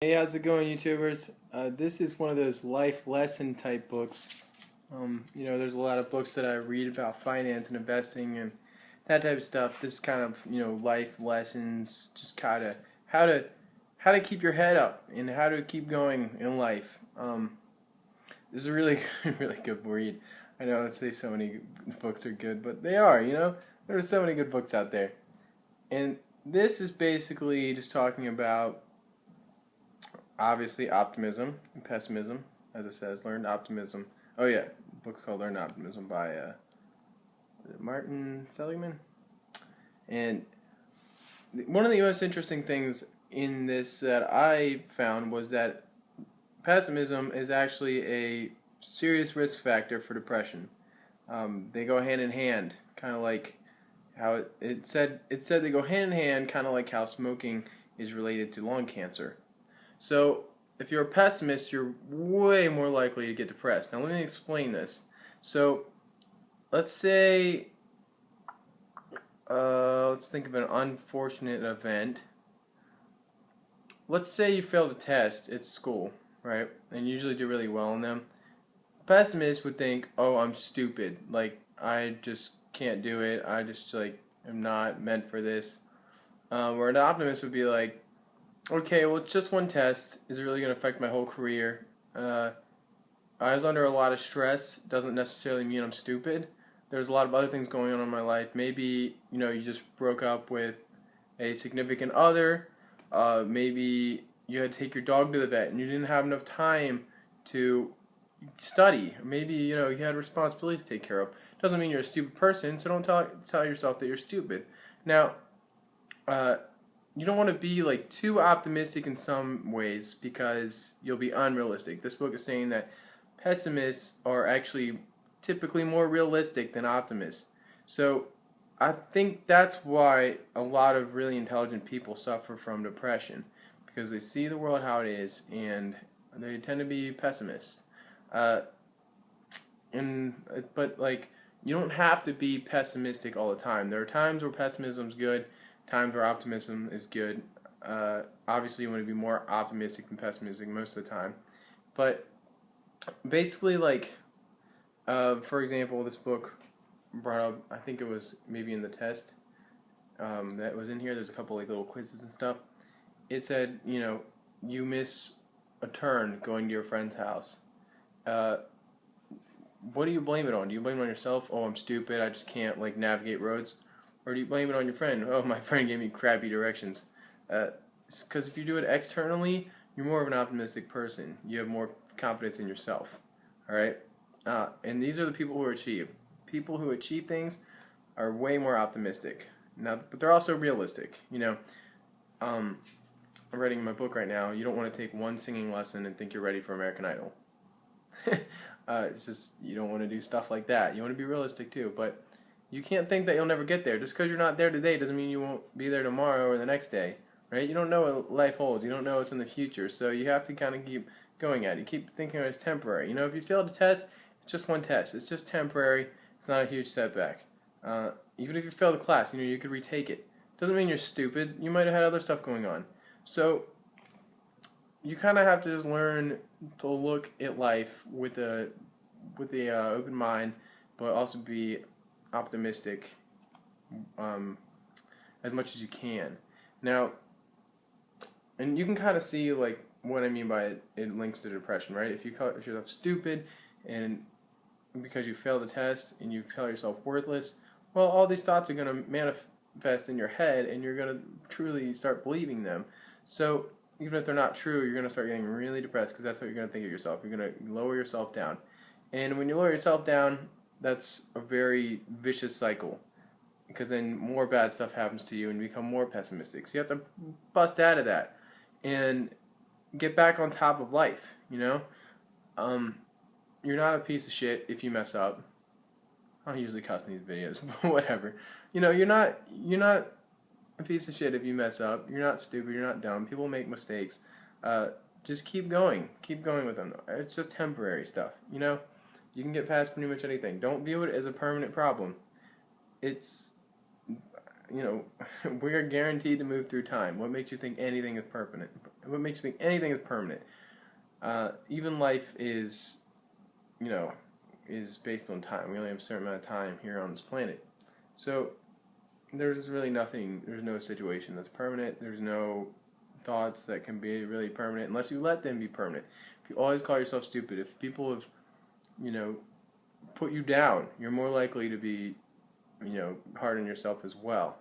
Hey, how's it going, YouTubers? This is one of those life lesson type books. There's a lot of books that I read about finance and investing and that type of stuff. This is kind of, life lessons, just kind of how to how to keep your head up and how to keep going in life. This is a really really good read. I know I say so many books are good, but they are. There are so many good books out there, and this is basically just talking about obviously optimism and pessimism, as it says, learned optimism. Oh yeah, book's called Learned Optimism by Martin Seligman. And one of the most interesting things in this that I found was that pessimism is actually a serious risk factor for depression. They go hand in hand, kind of like how it said they go hand in hand, kind of like how smoking is related to lung cancer. So, if you're a pessimist, you're way more likely to get depressed. Now, let me explain this. So, let's say, let's think of an unfortunate event. Let's say you failed a test at school, right? And you usually do really well in them. A pessimist would think, oh, I'm stupid. Like, I just can't do it. I just, am not meant for this. Where an optimist would be like, okay, well, it's just one test. Is it really going to affect my whole career? I was under a lot of stress. Doesn't necessarily mean I'm stupid. There's a lot of other things going on in my life. Maybe, you just broke up with a significant other. Maybe you had to take your dog to the vet and you didn't have enough time to study. Maybe, you had responsibilities to take care of. Doesn't mean you're a stupid person, so don't tell yourself that you're stupid. Now, you don't want to be like too optimistic in some ways because you'll be unrealistic. This book is saying that pessimists are actually typically more realistic than optimists. So I think that's why a lot of really intelligent people suffer from depression, because they see the world how it is and they tend to be pessimists. Uh, but like, you don't have to be pessimistic all the time. There are times where pessimism is good, times where optimism is good. Obviously, you want to be more optimistic than pessimistic most of the time. But basically, for example, this book brought up, I think it was maybe in the test that was in here. There's a couple like little quizzes and stuff. It said, you miss a turn going to your friend's house. What do you blame it on? Do you blame it on yourself? Oh, I'm stupid. I just can't navigate roads. Or do you blame it on your friend? Oh, my friend gave me crappy directions. Because if you do it externally, you're more of an optimistic person. You have more confidence in yourself. All right? And these are the people who achieve. People who achieve things are way more optimistic. Now, but they're also realistic. I'm writing my book right now. You don't want to take one singing lesson and think you're ready for American Idol. It's just, you don't want to do stuff like that. You want to be realistic too, but you can't think that you'll never get there. Just because you're not there today doesn't mean you won't be there tomorrow or the next day, right? You don't know what life holds. You don't know what's in the future, so you have to kind of keep going at it. You keep thinking it's temporary. If you fail a test, it's just one test. It's just temporary. It's not a huge setback. Even if you fail the class, you could retake it. Doesn't mean you're stupid. You might have had other stuff going on. So you kind of have to just learn to look at life with a open mind, but also be optimistic as much as you can. Now, and you can kind of see what I mean by it links to depression, right? If you call yourself stupid and because you failed a test and you call yourself worthless, well, all these thoughts are going to manifest in your head and you're going to truly start believing them. So even if they're not true, you're going to start getting really depressed because that's what you're going to think of yourself. You're going to lower yourself down. And when you lower yourself down, that's a very vicious cycle, because then more bad stuff happens to you and you become more pessimistic. So you have to bust out of that and get back on top of life, You're not a piece of shit if you mess up. I don't usually cuss in these videos, but whatever. You're not a piece of shit if you mess up. You're not stupid, you're not dumb. People make mistakes. Just keep going. Keep going with them. It's just temporary stuff, You can get past pretty much anything. Don't view it as a permanent problem. It's, we are guaranteed to move through time. What makes you think anything is What makes you think anything is permanent? Even life is, is based on time. We only have a certain amount of time here on this planet. So there's really nothing, there's no situation that's permanent. There's no thoughts that can be really permanent unless you let them be permanent. If you always call yourself stupid, if people have, put you down, you're more likely to be, hard on yourself as well.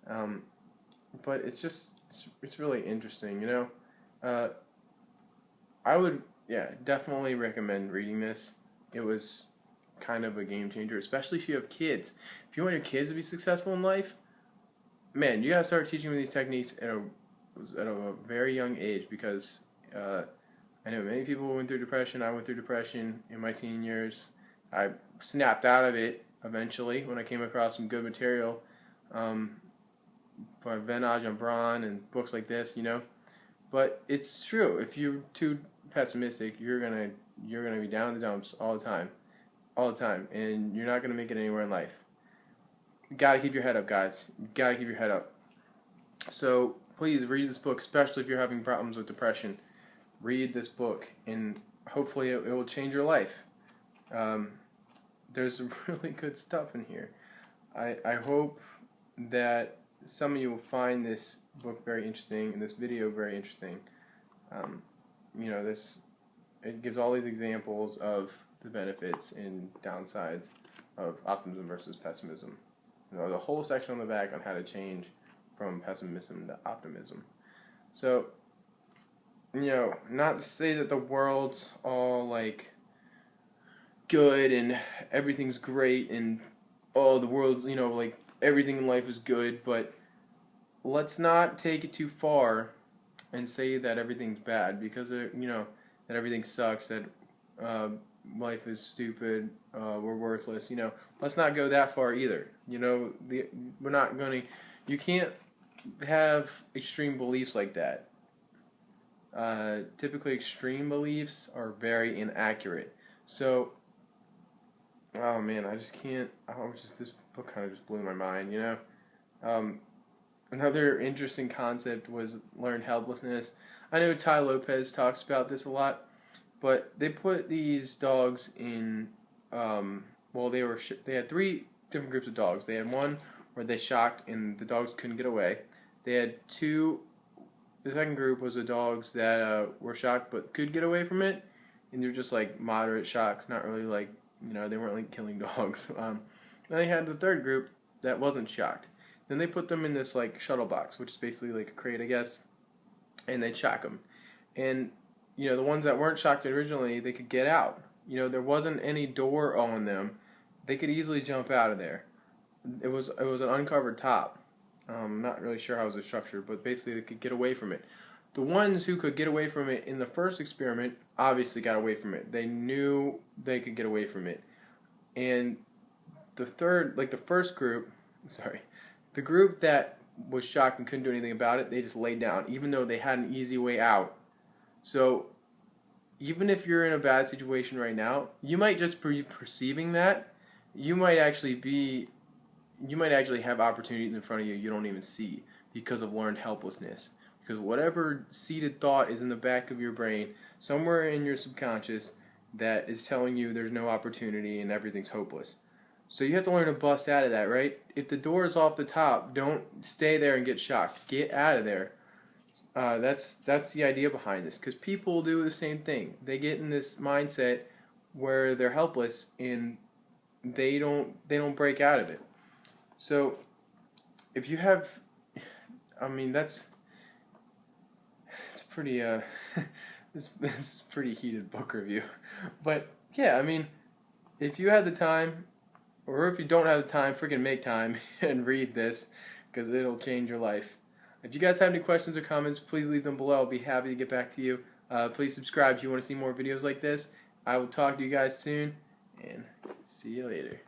But it's really interesting, I would, definitely recommend reading this. It was kind of a game changer, especially if you have kids. If you want your kids to be successful in life, man, you gotta start teaching them these techniques at a very young age, because I know many people went through depression. I went through depression in my teen years. I snapped out of it eventually when I came across some good material by Venage and Braun and books like this, But it's true. If you're too pessimistic, you're gonna be down in the dumps all the time, and you're not gonna make it anywhere in life. You gotta keep your head up, guys. You gotta keep your head up. So please read this book, especially if you're having problems with depression. Read this book, and hopefully it will change your life. There's really good stuff in here. I hope that some of you will find this book very interesting and this video very interesting. It gives all these examples of the benefits and downsides of optimism versus pessimism. The whole section on the back on how to change from pessimism to optimism. So, not to say that the world's all like good and everything's great and the world, like everything in life is good, but let's not take it too far and say that everything's bad, because that everything sucks, that life is stupid, we're worthless. Let's not go that far either. We're not going to. You can't have extreme beliefs like that. Typically, extreme beliefs are very inaccurate. So, oh man, I just can't. This book kind of just blew my mind. Another interesting concept was learned helplessness. I know Ty Lopez talks about this a lot, but they put these dogs in. They had 3 different groups of dogs. They had one where they shocked and the dogs couldn't get away. They had 2. The second group was the dogs that were shocked but could get away from it, and they're just like moderate shocks, not really like they weren't like killing dogs. Then they had the third group that wasn't shocked. Then they put them in this like shuttle box, which is basically like a crate, I guess, and they'd shock them. And the ones that weren't shocked originally, they could get out. There wasn't any door on them. They could easily jump out of there. It was an uncovered top. I'm not really sure how it was structured, but basically they could get away from it. The ones who could get away from it in the first experiment obviously got away from it. They knew they could get away from it. And the first group, the group that was shocked and couldn't do anything about it, they just laid down, even though they had an easy way out. So even if you're in a bad situation right now, you might just be perceiving that. You might actually have opportunities in front of you don't even see because of learned helplessness. Because whatever seated thought is in the back of your brain, somewhere in your subconscious, that is telling you there's no opportunity and everything's hopeless. So you have to learn to bust out of that, right? If the door is off the top, don't stay there and get shocked. Get out of there. That's the idea behind this. Because people do the same thing. They get in this mindset where they're helpless and they don't break out of it. So if you have, it's pretty this is pretty heated book review, but yeah, if you had the time, or if you don't have the time, freaking make time and read this, because it'll change your life. If you guys have any questions or comments, please leave them below. I'll be happy to get back to you. Please subscribe if you want to see more videos like this. I will talk to you guys soon, and see you later.